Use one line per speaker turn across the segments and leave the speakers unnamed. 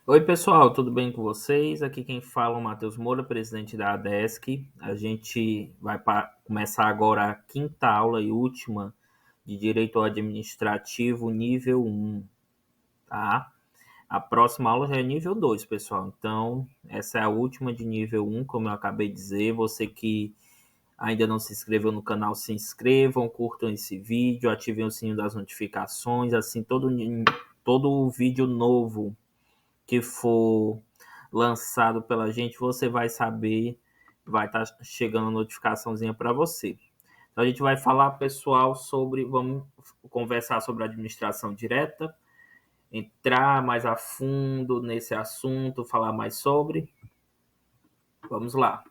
Oi, pessoal, tudo bem com vocês? Aqui quem fala é o Matheus Moura, presidente da ADESC. A gente vai começar agora a quinta aula e última de Direito Administrativo nível 1, tá? A próxima aula já é nível 2, pessoal. Então, essa é a última de nível 1, como eu acabei de dizer. Você que ainda não se inscreveu no canal, se inscrevam, curtam esse vídeo, ativem o sininho das notificações, assim todo vídeo novo que for lançado pela gente, você vai saber, vai estar chegando a notificaçãozinha para você. Então a gente vai falar, pessoal, vamos conversar sobre a administração direta, entrar mais a fundo nesse assunto, falar mais sobre. Vamos lá.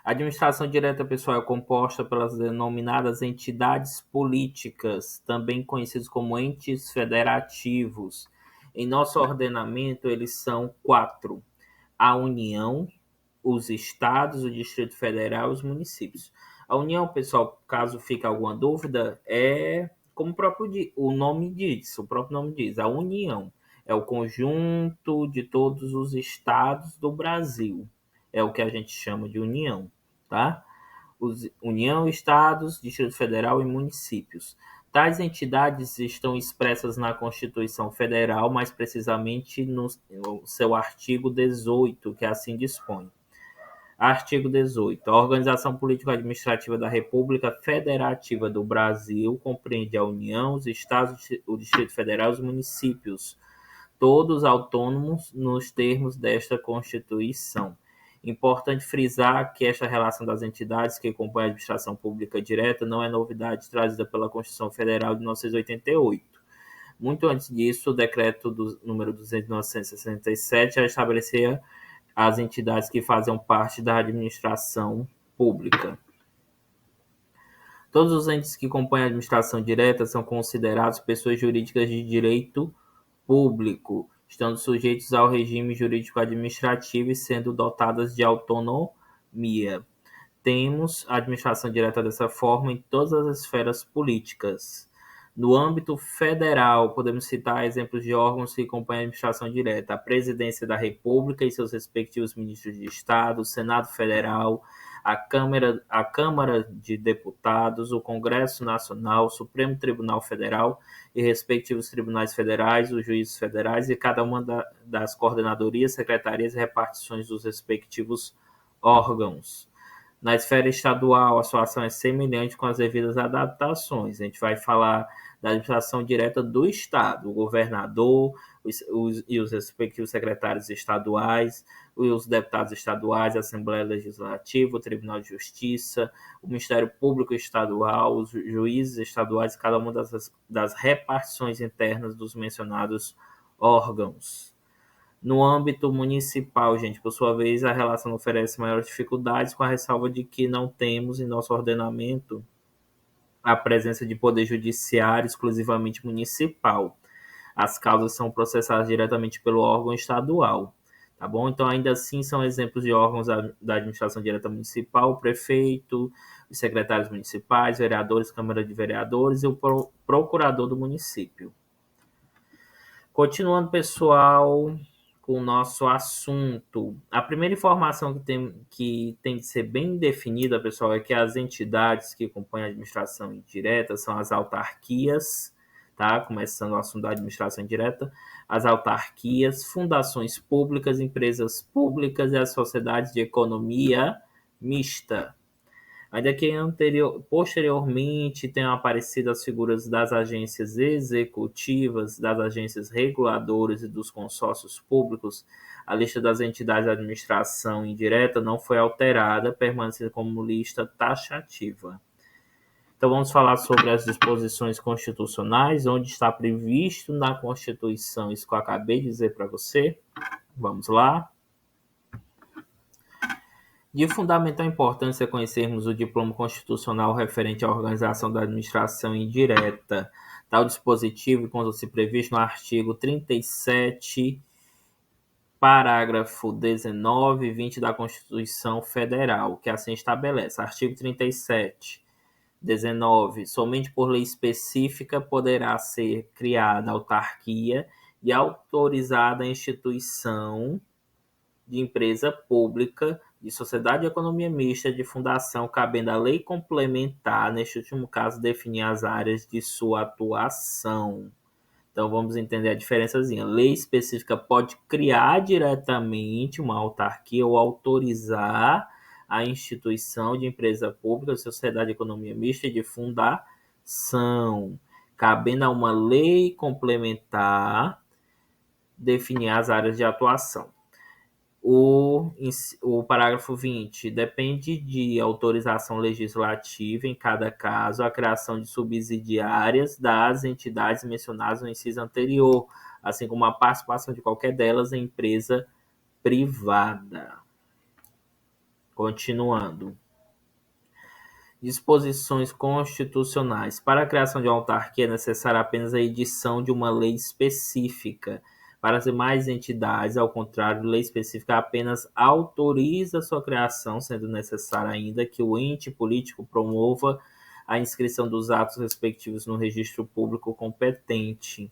A administração direta, pessoal, é composta pelas denominadas entidades políticas, também conhecidos como entes federativos. Em nosso ordenamento, eles são quatro: a União, os estados, o Distrito Federal e os municípios. A União, pessoal, caso fique alguma dúvida, é como o nome diz, o próprio nome diz, a União é o conjunto de todos os estados do Brasil. É o que a gente chama de União, tá? União, estados, Distrito Federal e municípios. Tais entidades estão expressas na Constituição Federal, mais precisamente no seu artigo 18, que assim dispõe. Artigo 18. A Organização Político-Administrativa da República Federativa do Brasil compreende a União, os Estados, o Distrito Federal e os municípios, todos autônomos nos termos desta Constituição. Importante frisar que esta relação das entidades que compõem a administração pública direta não é novidade trazida pela Constituição Federal de 1988. Muito antes disso, o decreto número 200 de 1967 já estabelecia as entidades que fazem parte da administração pública. Todos os entes que compõem a administração direta são considerados pessoas jurídicas de direito público, estando sujeitos ao regime jurídico administrativo e sendo dotadas de autonomia. Temos a administração direta dessa forma em todas as esferas políticas. No âmbito federal, podemos citar exemplos de órgãos que compõem a administração direta: a Presidência da República e seus respectivos ministros de Estado, o Senado Federal, a Câmara de Deputados, o Congresso Nacional, o Supremo Tribunal Federal e respectivos tribunais federais, os juízes federais e cada uma das coordenadorias, secretarias e repartições dos respectivos órgãos. Na esfera estadual, a situação é semelhante com as devidas adaptações. A gente vai falar da administração direta do Estado, o governador e os respectivos secretários estaduais, os deputados estaduais, a Assembleia Legislativa, o Tribunal de Justiça, o Ministério Público Estadual, os juízes estaduais, cada uma das repartições internas dos mencionados órgãos. No âmbito municipal, gente, por sua vez, a relação oferece maiores dificuldades, com a ressalva de que não temos em nosso ordenamento a presença de poder judiciário exclusivamente municipal. As causas são processadas diretamente pelo órgão estadual, tá bom? Então, ainda assim, são exemplos de órgãos da administração direta municipal: o prefeito, os secretários municipais, vereadores, Câmara de Vereadores e o procurador do município. Continuando, pessoal, com o nosso assunto. A primeira informação que tem de ser bem definida, pessoal, é que as entidades que compõem a administração indireta são as autarquias, tá? Começando o assunto da administração indireta, as autarquias, fundações públicas, empresas públicas e as sociedades de economia mista. Ainda que posteriormente tenham aparecido as figuras das agências executivas, das agências reguladoras e dos consórcios públicos, a lista das entidades de administração indireta não foi alterada, permanecendo como lista taxativa. Então vamos falar sobre as disposições constitucionais, onde está previsto na Constituição isso que eu acabei de dizer para você. Vamos lá. De fundamental importância conhecermos o diploma constitucional referente à organização da administração indireta. Tal dispositivo encontra-se previsto no artigo 37, parágrafo 19 e 20 da Constituição Federal, que assim estabelece. Artigo 37. 19. Somente por lei específica poderá ser criada autarquia e autorizada a instituição de empresa pública, de sociedade de economia mista, de fundação, cabendo à lei complementar, neste último caso, definir as áreas de sua atuação. Então, vamos entender a diferençazinha. Lei específica pode criar diretamente uma autarquia ou autorizar a instituição de empresa pública, sociedade de economia mista e de fundação, cabendo a uma lei complementar definir as áreas de atuação. O parágrafo 20 depende de autorização legislativa, em cada caso, a criação de subsidiárias das entidades mencionadas no inciso anterior, assim como a participação de qualquer delas em empresa privada. Continuando. Disposições constitucionais. Para a criação de uma autarquia é necessária apenas a edição de uma lei específica. Para as demais entidades, ao contrário, lei específica apenas autoriza sua criação, sendo necessário ainda que o ente político promova a inscrição dos atos respectivos no registro público competente.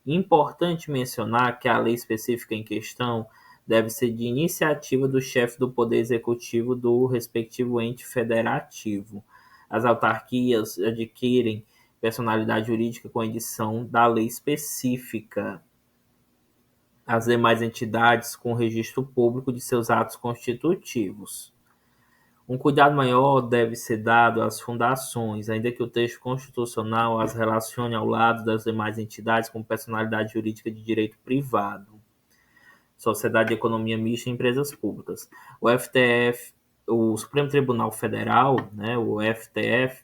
Importante mencionar que a lei específica em questão deve ser de iniciativa do chefe do Poder Executivo do respectivo ente federativo. As autarquias adquirem personalidade jurídica com a edição da lei específica. As demais entidades com registro público de seus atos constitutivos. Um cuidado maior deve ser dado às fundações, ainda que o texto constitucional as relacione ao lado das demais entidades com personalidade jurídica de direito privado, sociedade de economia mista e empresas públicas. O FTF, o Supremo Tribunal Federal, né, o FTF,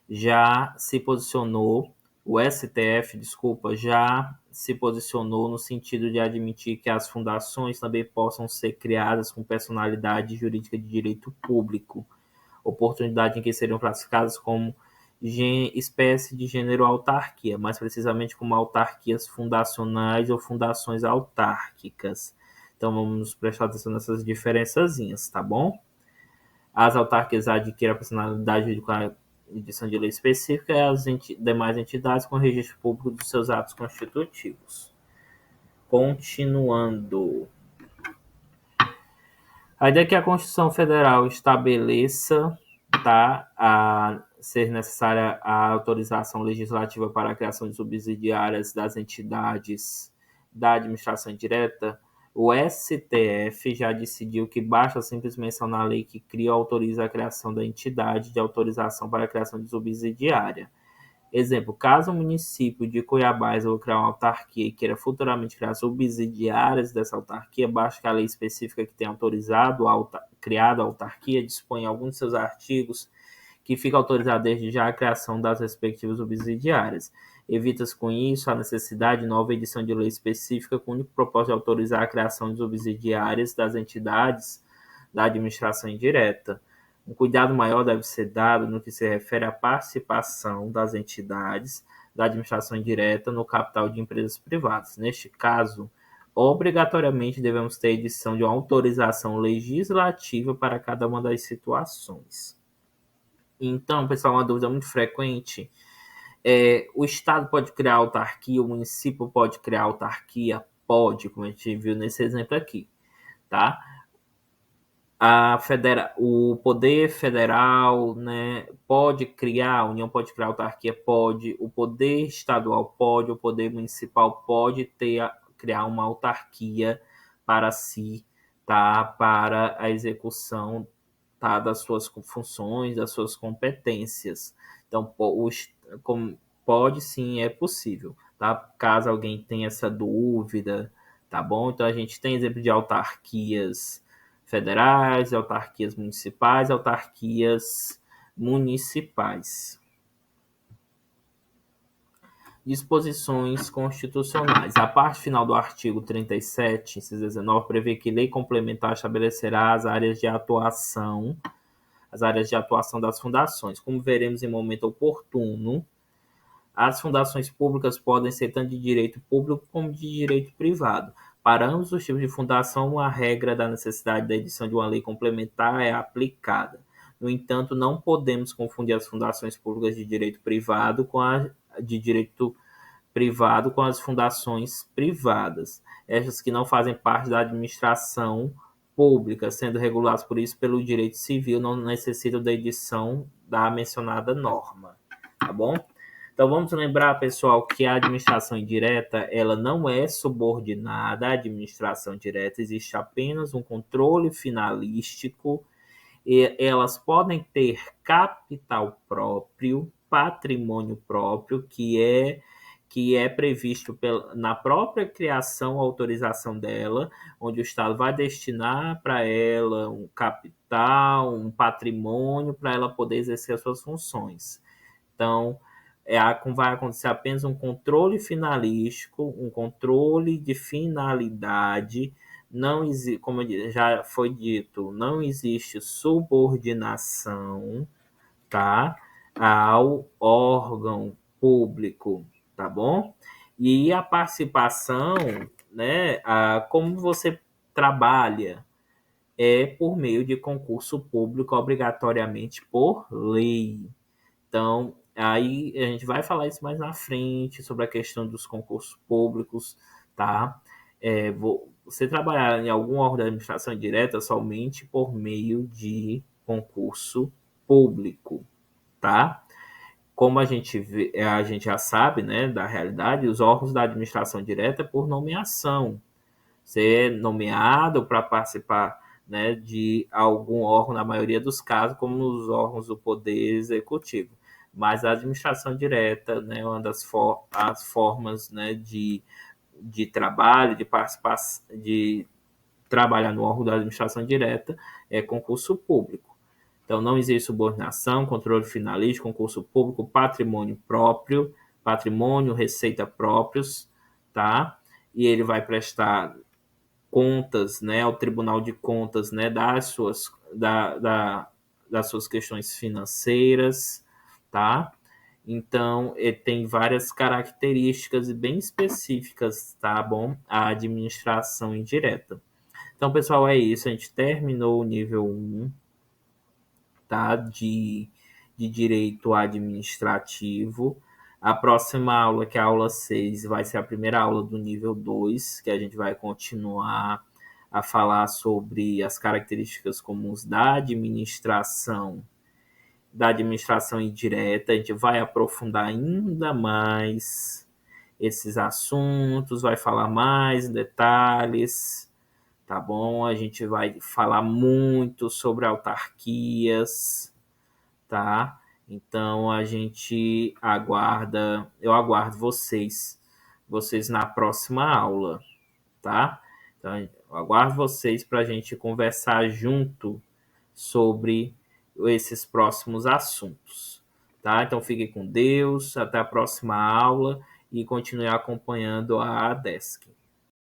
já se posicionou, o STF, desculpa, já se posicionou no sentido de admitir que as fundações também possam ser criadas com personalidade jurídica de direito público, oportunidade em que seriam classificadas como espécie de gênero autarquia, mais precisamente como autarquias fundacionais ou fundações autárquicas. Então vamos prestar atenção nessas diferençazinhas, tá bom? As autarquias adquirem a personalidade jurídica edição de lei específica e as demais entidades com registro público dos seus atos constitutivos. Continuando. A ideia que a Constituição Federal estabeleça a ser necessária a autorização legislativa para a criação de subsidiárias das entidades da administração indireta, o STF já decidiu que basta simplesmente mencionar a lei que cria ou autoriza a criação da entidade de autorização para a criação de subsidiária. Exemplo, caso o município de Cuiabá resolva criar uma autarquia e queira futuramente criar subsidiárias dessa autarquia, basta que a lei específica que tenha autorizado, criado a autarquia, disponha alguns de seus artigos que fica autorizado desde já a criação das respectivas subsidiárias. Evita-se com isso a necessidade de nova edição de lei específica com o único propósito de autorizar a criação de subsidiárias das entidades da administração indireta. Um cuidado maior deve ser dado no que se refere à participação das entidades da administração indireta no capital de empresas privadas. Neste caso, obrigatoriamente devemos ter edição de uma autorização legislativa para cada uma das situações. Então, pessoal, uma dúvida muito frequente o Estado pode criar autarquia, o município pode criar autarquia? Pode, como a gente viu nesse exemplo aqui, tá? O poder federal, né, pode criar, a União pode criar autarquia? Pode. O poder estadual pode, o poder municipal pode criar uma autarquia para si, tá? Para a execução, tá? Das suas funções, das suas competências. Então, pode sim, é possível, tá? Caso alguém tenha essa dúvida, tá bom? Então, a gente tem exemplo de autarquias federais, autarquias municipais, autarquias municipais. Disposições constitucionais. A parte final do artigo 37, inciso 19, prevê que lei complementar estabelecerá as áreas de atuação das fundações. Como veremos em momento oportuno, as fundações públicas podem ser tanto de direito público como de direito privado. Para ambos os tipos de fundação, a regra da necessidade da edição de uma lei complementar é aplicada. No entanto, não podemos confundir as fundações públicas de direito privado com a de direito privado com as fundações privadas, estas que não fazem parte da administração pública, sendo reguladas por isso pelo direito civil, não necessitam da edição da mencionada norma, tá bom? Então vamos lembrar, pessoal, que a administração indireta, ela não é subordinada à administração direta, existe apenas um controle finalístico e elas podem ter capital próprio, patrimônio próprio, que é previsto na própria criação, autorização dela, onde o Estado vai destinar para ela um capital, um patrimônio, para ela poder exercer as suas funções. Então, vai acontecer apenas um controle finalístico, um controle de finalidade. Não existe, como já foi dito, não existe subordinação, tá, ao órgão público, tá bom? E a participação, né, como você trabalha, é por meio de concurso público, obrigatoriamente por lei. Então, aí a gente vai falar isso mais na frente, sobre a questão dos concursos públicos, tá? Você trabalhar em algum órgão da administração direta somente por meio de concurso público, tá? Como a gente já sabe, né, da realidade, os órgãos da administração direta é por nomeação. Você é nomeado para participar, né, de algum órgão, na maioria dos casos, como nos órgãos do Poder Executivo. Mas a administração direta, né, uma das as formas, né, de trabalho, de participação, de trabalhar no órgão da administração direta, é concurso público. Então, não existe subordinação, controle finalista, concurso público, patrimônio próprio, patrimônio, receita próprios, tá? E ele vai prestar contas, né, ao Tribunal de Contas, né, das suas questões financeiras, tá? Então, ele tem várias características bem específicas, tá bom? A administração indireta. Então, pessoal, é isso. A gente terminou o nível 1, tá? De direito administrativo. A próxima aula, que é a aula 6, vai ser a primeira aula do nível 2, que a gente vai continuar a falar sobre as características comuns da administração indireta. A gente vai aprofundar ainda mais esses assuntos, vai falar mais em detalhes, tá bom? A gente vai falar muito sobre autarquias, tá? Então eu aguardo vocês na próxima aula, tá? Então, eu aguardo vocês para a gente conversar junto sobre esses próximos assuntos, tá? Então fiquem com Deus, até a próxima aula e continue acompanhando a ADESC.